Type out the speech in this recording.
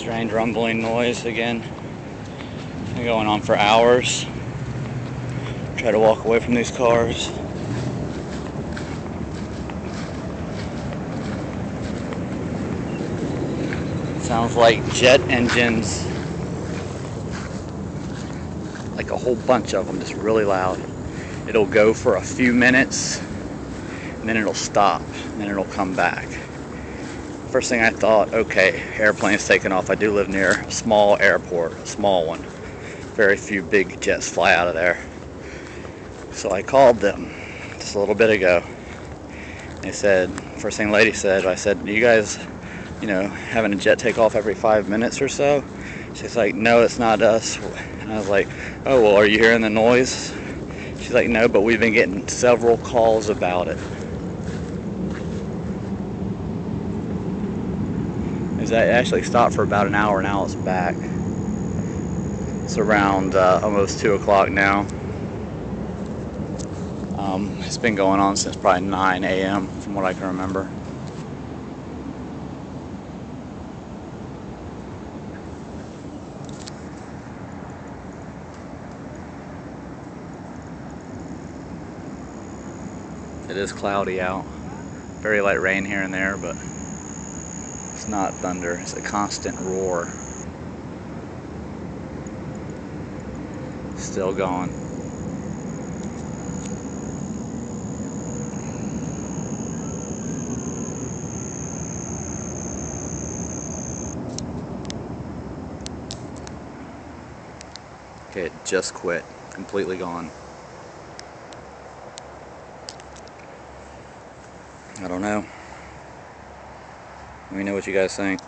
Strange rumbling noise again. Been going on for hours. Try to walk away from these cars. Sounds like jet engines. Like a whole bunch of them, just really loud. It'll go for a few minutes, and then it'll stop, and then it'll come back. First thing I thought, okay, airplane's taking off. I do live near a small airport, a small one. Very few big jets fly out of there. So I called them just a little bit ago. They said, first thing the lady said, I said, you guys, having a jet take off every 5 minutes or so? She's like, no, it's not us. And I was like, oh, well, are you hearing the noise? She's like, no, but we've been getting several calls about it. It actually stopped for about an hour, now it's back. It's around almost 2 o'clock now. It's been going on since probably 9 a.m. from what I can remember. It is cloudy out. Very light rain here and there, but it's not thunder. It's a constant roar. Still going. Okay, it just quit. Completely gone. I don't know. Let me know what you guys think.